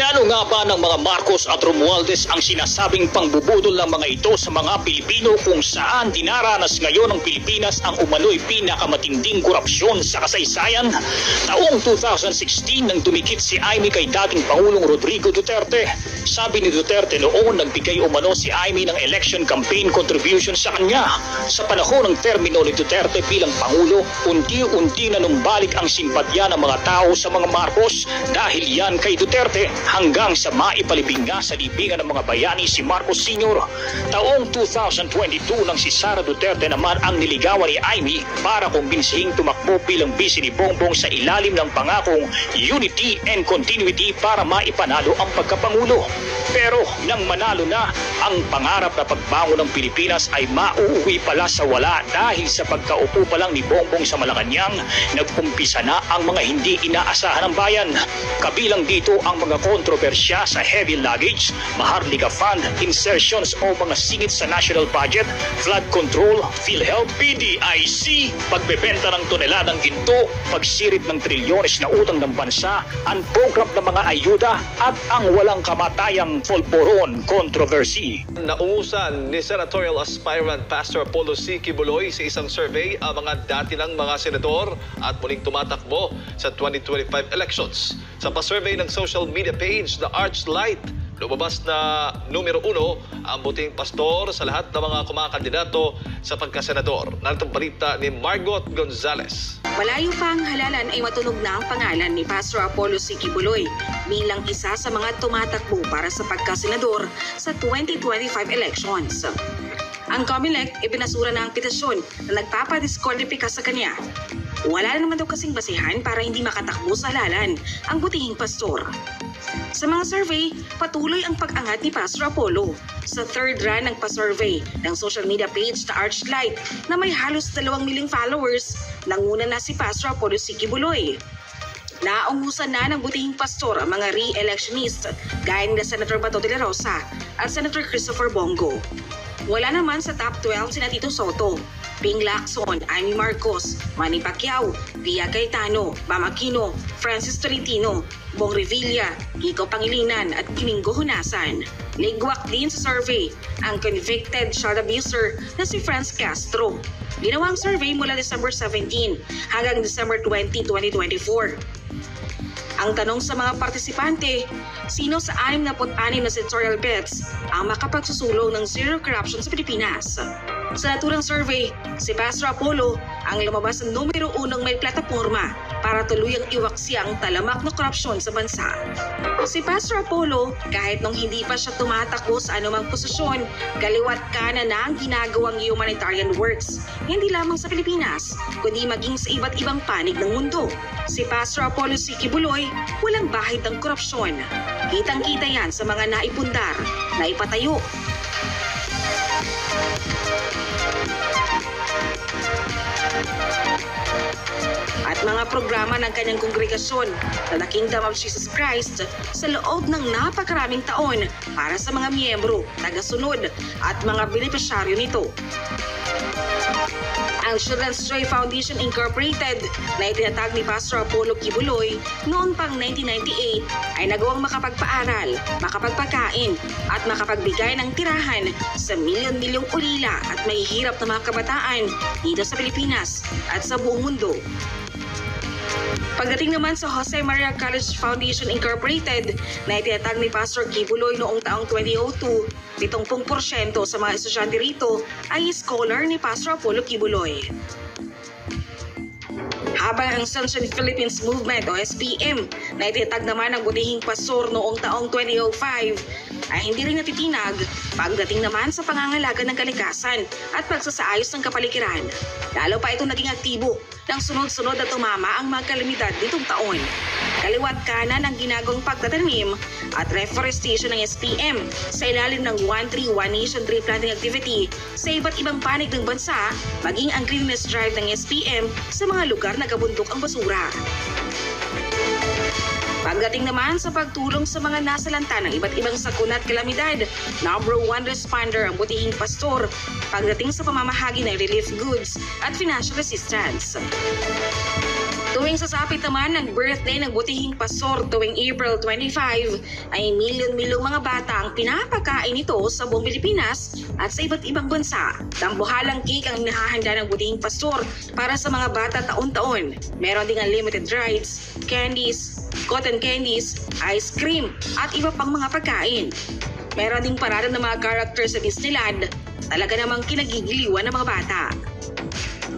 Plinano nga ba ng mga Marcos at Romualdez ang sinasabing pangbubudol ng mga ito sa mga Pilipino kung saan dinaranas ngayon ng Pilipinas ang umano'y pinakamatinding korupsyon sa kasaysayan? Taong 2016 nang dumikit si Aimee kay dating Pangulong Rodrigo Duterte. Sabi ni Duterte noon nagbigay umano si Aimee ng election campaign contribution sa kanya. Sa panahon ng termino ni Duterte bilang Pangulo, unti-unti na numbalik ang simpatya ng mga tao sa mga Marcos dahil yan kay Duterte hanggang sa maipalibing nga sa libingan ng mga bayani si Marcos Sr. Taong 2022 nang si Sara Duterte naman ang niligawan ni Aimee para kumbinsihing tumakbo bilang bisi ni Bongbong sa ilalim ng pangakong unity and continuity para maipanalo ang pagkapangulo. Pero nang manalo na, ang pangarap na pagbangon ng Pilipinas ay mauuwi pala sa wala dahil sa pagkaupo pa lang ni Bongbong sa Malacanang, nag-umpisa na ang mga hindi inaasahan ng bayan. Kabilang dito ang mga kontrobersya sa heavy luggage, Maharlika Fund, insertions o mga singit sa national budget, flood control, PhilHealth, PDIC, pagbebenta ng toneladang ginto, pagsirit ng trilyones na utang ng bansa, unprogram ng mga ayuda at ang walang kamatayang Folporon controversy. Naungusan ni senatorial aspirant Pastor Apollo C. Kibuloy sa isang survey ang mga dati ng mga senador at muling tumatakbo sa 2025 elections. Sa pa-survey ng social media page na Archlight, lumabas na numero 1 ang buting pastor sa lahat ng mga kumakandidato sa pagkasenador. Narito ang balita ni Margot Gonzalez. Malayo pa ang halalan ay matunog na ang pangalan ni Pastor Apollo C. Kibuloy bilang isa sa mga tumatakbo para sa pagkasenador sa 2025 elections. Ang COMELEC ibinasura na ang petisyon na nagpapadiskwalipika sa kanya. Wala na naman daw kasing basihan para hindi makatakbo sa halalan ang butihing pastor. Sa mga survey, patuloy ang pag-angat ni Pastor Apollo. Sa third run ng pa-survey ng social media page na Archlight na may halos 2 milyong followers, nanguna na si Pastor Apollo C. Kibuloy. Naungusan na ng butihing pastor ang mga re-electionist gaya ni Senator Bato de la Rosa at Senator Christopher Bongo. Wala naman sa top 12 sina Tito Soto, Ping Lacson, Aimee Marcos, Manny Pacquiao, Pia Cayetano, Bam Aquino, Francis Tolentino, Bong Revilla, Kiko Pangilinan at Domingo Honasan. Ligwak din sa survey ang convicted child abuser na si Franz Castro. Ginawang survey mula December 17 hanggang December 20, 2024. Ang tanong sa mga partisipante, sino sa 66 na senatorial bets ang makapagsusulong ng zero corruption sa Pilipinas? Sa naturang survey, si Pastor Apollo ang lumabas ng numero 1 may plataporma para tuluyang iwaksi ang talamak na korupsyon sa bansa. Si Pastor Apollo, kahit nung hindi pa siya tumatakbo sa anumang posisyon, kaliwat kanan na ang ginagawang humanitarian works, hindi lamang sa Pilipinas, kundi maging sa iba't ibang panig ng mundo. Si Pastor Apollo C. Kibuloy, walang bahid ng korupsyon. Kitang-kita yan sa mga naipundar, naipatayo, at mga programa ng kanyang kongregasyon na The Kingdom of Jesus Christ sa loob ng napakaraming taon para sa mga miyembro, tagasunod at mga benepisyaryo nito. Ang Children's Joy Foundation Incorporated na itinatag ni Pastor Apollo Kibuloy noon pang 1998 ay nagawang makapagpaaral, makapagpakain at makapagbigay ng tirahan sa milyon-milyong ulila at mahihirap na mga kabataan dito sa Pilipinas at sa buong mundo. Pagdating naman sa Jose Maria College Foundation Incorporated na itinatag ni Pastor Kibuloy noong taong 2002, 70% sa mga estudyante rito ay scholar ni Pastor Apollo Kibuloy. Habang ang Sunshine Philippines Movement o SPM na itinatag naman ng butihing pastor noong taong 2005 ay hindi rin natitinag pagdating naman sa pangangalaga ng kalikasan at pagsasaayos ng kapaligiran. Lalo pa itong naging aktibo nang sunod-sunod na tumama ang mga kalamidad nitong taon. Kaliwat kanan ang ginagawang pagtatanim at reforestation ng SPM sa ilalim ng One Tree, One Nation Tree Planting Activity sa iba't ibang panig ng bansa, maging ang Greenest Drive ng SPM sa mga lugar na kabundok ang basura. Pagdating naman sa pagtulong sa mga nasalanta ng iba't ibang sakuna at kalamidad, number 1 responder ang butihing pastor pagdating sa pamamahagi ng relief goods at financial assistance. Tuwing sasapit naman ng birthday ng butihing pastor tuwing April 25, ay milyon-milyong mga bata ang pinapakain ito sa buong Pilipinas at sa iba't ibang bansa. Tambuhalang cake ang nahahanda ng butihing pastor para sa mga bata taon-taon. Meron ding unlimited rides, candies, cotton candies, ice cream at iba pang mga pagkain. Meron ding parada ng mga character sa Disneyland, talaga namang kinagigiliwan ng mga bata.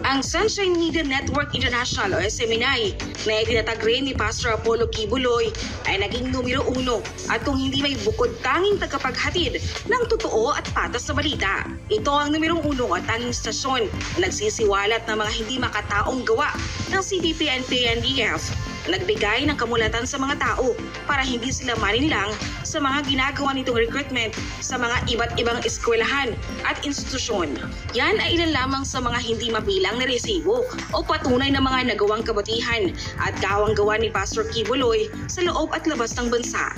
Ang Sunshine Media Network International o SMNI na itinatag rin ni Pastor Apollo Kibuloy ay naging numero 1 at kung hindi may bukod tanging tagapaghatid ng totoo at patas na balita. Ito ang numero 1 at tanging stasyon na nagsisiwalat ng mga hindi makataong gawa ng CBP and PNDF. Nagbigay ng kamulatan sa mga tao para hindi sila malinlang sa mga ginagawa nitong recruitment sa mga iba't ibang eskwelahan at institusyon. Yan ay ilan lamang sa mga hindi mabilang na resibo o patunay ng mga nagawang kabutihan at gawang-gawa ni Pastor Kibuloy sa loob at labas ng bansa.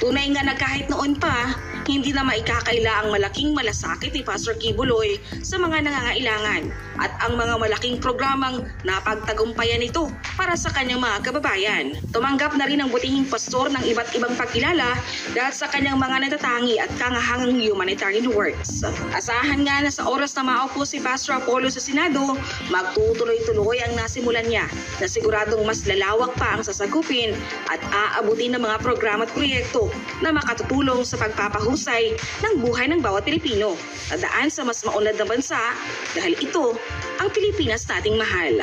Tunay nga na kahit noon pa, hindi na maikakaila ang malaking malasakit ni Pastor Kibuloy sa mga nangangailangan at ang mga malaking programang napagtagumpayan nito para sa kanyang mga kababayan. Tumanggap na rin ang butihing pastor ng iba't ibang pagkilala dahil sa kanyang mga natatangi at kangahangang humanitarian works. Asahan nga na sa oras na maupo si Pastor Apollo sa Senado, magtutuloy-tuloy ang nasimulan niya na siguradong mas lalawak pa ang sasagupin at aabutin ng mga programa at proyekto na makatutulong sa pagpapahusay ng buhay ng bawat Pilipino na daan sa mas maunlad na bansa dahil ito ang Pilipinas nating mahal.